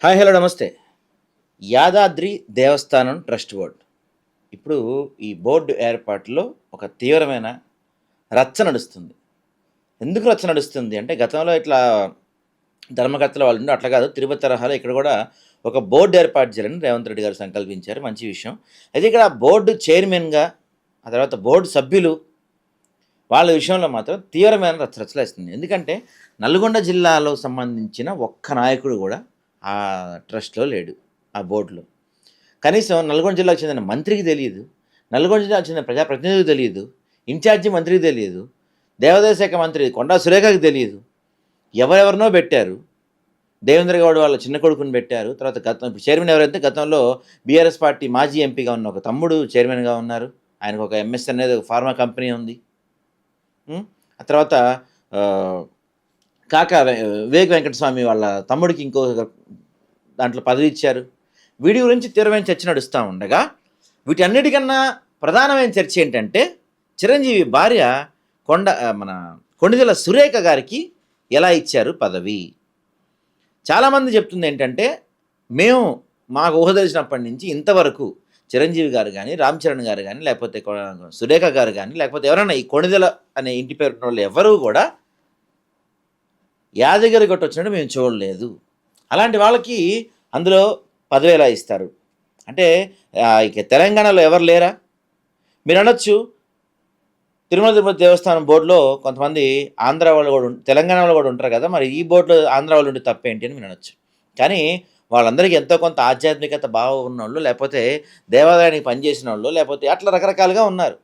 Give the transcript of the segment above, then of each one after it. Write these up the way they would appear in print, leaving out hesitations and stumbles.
Hi hello నమస్తే. యాదాద్రి దేవస్థానం trust board ఇప్పుడు ఈ బోర్డు ఏర్పాటులో ఒక తీవ్రమైన రచ్చ నడుస్తుంది. ఎందుకు రచ్చ నడుస్తుంది అంటే గతంలో ఇట్లా ధర్మకర్తల వాళ్ళు ఉండి అట్లా కాదు, తిరుపతి తరహాలో ఇక్కడ కూడా ఒక బోర్డు ఏర్పాటు చేయాలని రేవంత్ రెడ్డి గారు సంకల్పించారు. మంచి విషయం. అయితే ఇక్కడ బోర్డు చైర్మన్గా ఆ తర్వాత బోర్డు సభ్యులు వాళ్ళ విషయంలో మాత్రం తీవ్రమైన రచ్చరచ్చలేస్తుంది. ఎందుకంటే నల్గొండ జిల్లాలో సంబంధించిన ఒక్క నాయకుడు కూడా ఆ ట్రస్ట్లో లేడు, ఆ బోర్డులో. కనీసం నల్గొండ జిల్లాకు చెందిన మంత్రికి తెలియదు, నల్గొండ జిల్లాకు చెందిన ప్రజాప్రతినిధికి తెలియదు, ఇన్ఛార్జి మంత్రికి తెలియదు, దేవాదాయ శాఖ మంత్రి కొండా సురేఖకి తెలియదు. ఎవరెవరినో పెట్టారు. దేవేంద్ర గౌడ్ వాళ్ళ చిన్న కొడుకుని పెట్టారు. తర్వాత చైర్మన్ ఎవరైతే గతంలో బీఆర్ఎస్ పార్టీ మాజీ ఎంపీగా ఉన్న ఒక తమ్ముడు చైర్మన్గా ఉన్నారు. ఆయనకు ఒక ఎంఎస్ అనేది ఒక ఫార్మా కంపెనీ ఉంది. ఆ తర్వాత వివేక్ వెంకటస్వామి వాళ్ళ తమ్ముడికి ఇంకో దాంట్లో పదవి ఇచ్చారు. వీడి గురించి తీవ్రమైన చర్చ నడుస్తూ ఉండగా వీటన్నిటికన్నా ప్రధానమైన చర్చ ఏంటంటే చిరంజీవి భార్య కొణిదెల సురేఖ గారికి ఎలా ఇచ్చారు పదవి. చాలామంది చెప్తుంది ఏంటంటే మాకు ఊహ తెలిసినప్పటి నుంచి ఇంతవరకు చిరంజీవి గారు కానీ, రామ్ చరణ్ గారు కానీ, లేకపోతే సురేఖ గారు కానీ, లేకపోతే ఎవరైనా ఈ కొణిదెల అనే ఇంటి పేరు ఉన్న వాళ్ళు ఎవరూ కూడా యాదగిరి గట్టు వచ్చినట్టు మేము చూడలేదు. అలాంటి వాళ్ళకి అందులో పదవి ఎలా ఇస్తారు అంటే ఇక తెలంగాణలో ఎవరు లేరా? మీరు అనొచ్చు తిరుమల తిరుపతి దేవస్థానం బోర్డులో కొంతమంది ఆంధ్ర వాళ్ళు కూడా తెలంగాణ వాళ్ళు కూడా ఉంటారు కదా, మరి ఈ బోర్డులో ఆంధ్ర వాళ్ళు ఉంటే తప్పేంటి అని మీరు అనొచ్చు. కానీ వాళ్ళందరికీ ఎంతో కొంత ఆధ్యాత్మికత భావం ఉన్నోళ్ళు, లేకపోతే దేవాలయానికి పనిచేసిన వాళ్ళు, లేకపోతే అట్లా రకరకాలుగా ఉన్నారు.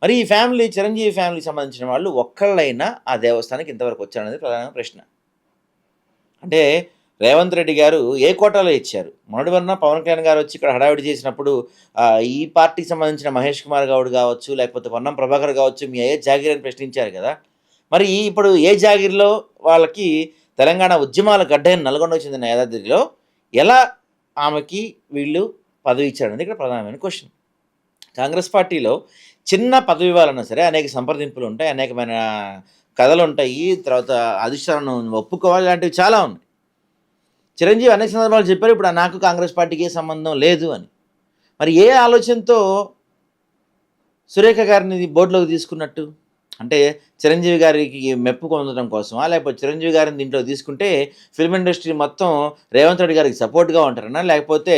మరి ఈ ఫ్యామిలీ చిరంజీవి ఫ్యామిలీకి సంబంధించిన వాళ్ళు ఒక్కళ్ళైనా ఆ దేవస్థానానికి ఇంతవరకు వచ్చారనేది ప్రధానమైన ప్రశ్న. అంటే రేవంత్ రెడ్డి గారు ఏ కోటాలో ఇచ్చారు? మొన్నటి వలన పవన్ కళ్యాణ్ గారు వచ్చి ఇక్కడ హడావిడి చేసినప్పుడు ఈ పార్టీకి సంబంధించిన మహేష్ కుమార్ గౌడ్ కావచ్చు, లేకపోతే పొన్నం ప్రభాకర్ కావచ్చు, మీ ఏ జాగీర్ అని ప్రశ్నించారు కదా. మరి ఇప్పుడు ఏ జాగీర్లో వాళ్ళకి తెలంగాణ ఉద్యమాల గడ్డైన నల్గొండకు చెందిన యాదాద్రిలో ఎలా ఆమెకి వీళ్ళు పదవి ఇచ్చారనేది ఇక్కడ ప్రధానమైన క్వశ్చన్. కాంగ్రెస్ పార్టీలో చిన్న పదవి ఇవ్వాలన్నా సరే అనేక సంప్రదింపులు ఉంటాయి, అనేకమైన కథలు ఉంటాయి, తర్వాత అధిష్టానం ఒప్పుకోవాలి, ఇలాంటివి చాలా ఉన్నాయి. చిరంజీవి అనేక సందర్భాలు చెప్పారు ఇప్పుడు నాకు కాంగ్రెస్ పార్టీకి ఏ సంబంధం లేదు అని. మరి ఏ ఆలోచనతో సురేఖ గారిని బోర్డులోకి తీసుకున్నట్టు? అంటే చిరంజీవి గారికి మెప్పు పొందడం కోసమా, లేకపోతే చిరంజీవి గారిని దీంట్లో తీసుకుంటే ఫిల్మ్ ఇండస్ట్రీ మొత్తం రేవంత్ రెడ్డి గారికి సపోర్ట్గా ఉంటారనా, లేకపోతే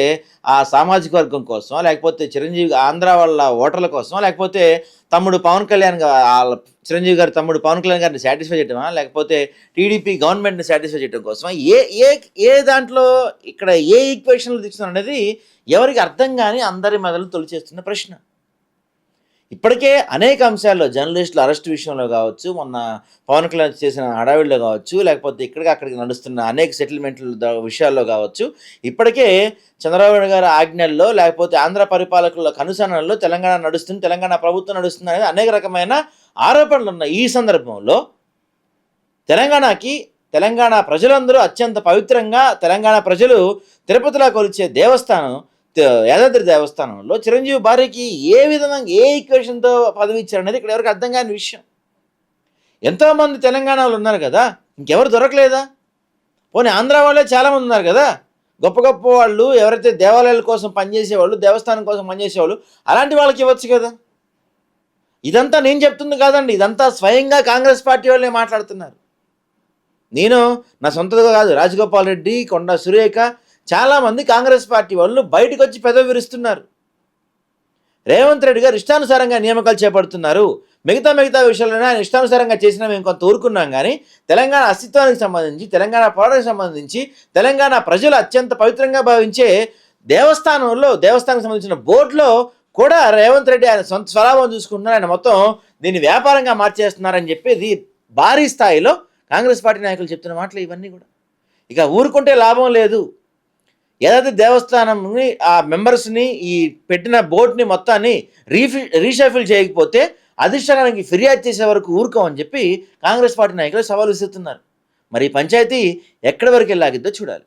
ఆ సామాజిక వర్గం కోసమా, లేకపోతే చిరంజీవి ఆంధ్ర వాళ్ళ ఓటర్ల కోసమా, లేకపోతే తమ్ముడు పవన్ కళ్యాణ్ చిరంజీవి గారి తమ్ముడు పవన్ కళ్యాణ్ గారిని సాటిస్ఫై చేయడమా, లేకపోతే టీడీపీ గవర్నమెంట్ని సాటిస్ఫై చేయడం కోసమా? ఏ దాంట్లో ఇక్కడ ఏ ఈక్వేషన్లు తీసుకున్నారు అనేది ఎవరికి అర్థం కాని అందరి మెదలు తొలిచేస్తున్న ప్రశ్న. ఇప్పటికే అనేక అంశాల్లో జర్నలిస్టుల అరెస్ట్ విషయంలో కావచ్చు, మొన్న పవన్ కళ్యాణ్ చేసిన హడావిడిలో కావచ్చు, లేకపోతే ఇక్కడికి అక్కడికి నడుస్తున్న అనేక సెటిల్మెంట్ల విషయాల్లో కావచ్చు, ఇప్పటికే చంద్రబాబు గారి ఆజ్ఞల్లో లేకపోతే ఆంధ్ర పరిపాలకుల కనుసరణలో తెలంగాణ ప్రభుత్వం నడుస్తుంది అనేది అనేక రకమైన ఆరోపణలు ఉన్నాయి. ఈ సందర్భంలో తెలంగాణ ప్రజలందరూ అత్యంత పవిత్రంగా తెలంగాణ ప్రజలు తిరుపతిలో కొలిచే దేవస్థానం యాదాద్రి దేవస్థానంలో చిరంజీవి భార్యకి ఏ విధంగా ఏ ఈక్వేషన్తో పదవి ఇచ్చారనేది ఇక్కడ ఎవరికి అర్థం కాని విషయం. ఎంతోమంది తెలంగాణలో ఉన్నారు కదా, ఇంకెవరు దొరకలేదా? పోనీ ఆంధ్ర వాళ్ళే చాలామంది ఉన్నారు కదా, గొప్ప గొప్ప వాళ్ళు ఎవరైతే దేవాలయాల కోసం పనిచేసేవాళ్ళు, దేవస్థానం కోసం పనిచేసేవాళ్ళు, అలాంటి వాళ్ళకి ఇవ్వచ్చు కదా. ఇదంతా నేను చెప్తుంది కాదండి, ఇదంతా స్వయంగా కాంగ్రెస్ పార్టీ వాళ్ళే మాట్లాడుతున్నారు. నేను నా సొంతగా కాదు, రాజగోపాల్ రెడ్డి, కొండా సురేఖ, చాలామంది కాంగ్రెస్ పార్టీ వాళ్ళు బయటకు వచ్చి పెదవి విరుస్తున్నారు. రేవంత్ రెడ్డి గారు ఇష్టానుసారంగా నియామకాలు చేపడుతున్నారు, మిగతా విషయాలను ఆయన ఇష్టానుసారంగా చేసినా మేము కొంత ఊరుకున్నాం, కానీ తెలంగాణ అస్తిత్వానికి సంబంధించి, తెలంగాణ పోరాటానికి సంబంధించి, తెలంగాణ ప్రజలు అత్యంత పవిత్రంగా భావించే దేవస్థానానికి సంబంధించిన బోర్డులో కూడా రేవంత్ రెడ్డి ఆయన సొంత స్వలాభం చూసుకుంటున్నారు, ఆయన మొత్తం దీన్ని వ్యాపారంగా మార్చేస్తున్నారని చెప్పేది భారీ స్థాయిలో కాంగ్రెస్ పార్టీ నాయకులు చెప్తున్న మాటలు ఇవన్నీ కూడా. ఇక ఊరుకుంటే లాభం లేదు. ఏదైతే దేవస్థానంని ఆ మెంబర్స్ని ఈ పెట్టిన బోర్డుని మొత్తాన్ని రీషఫిల్ చేయకపోతే అధిష్టానానికి ఫిర్యాదు చేసే వరకు ఊరుకోమని చెప్పి కాంగ్రెస్ పార్టీ నాయకులు సవాలు విసురుతున్నారు. మరి ఈ పంచాయతీ ఎక్కడి వరకు వెళ్ళాగిద్దో చూడాలి.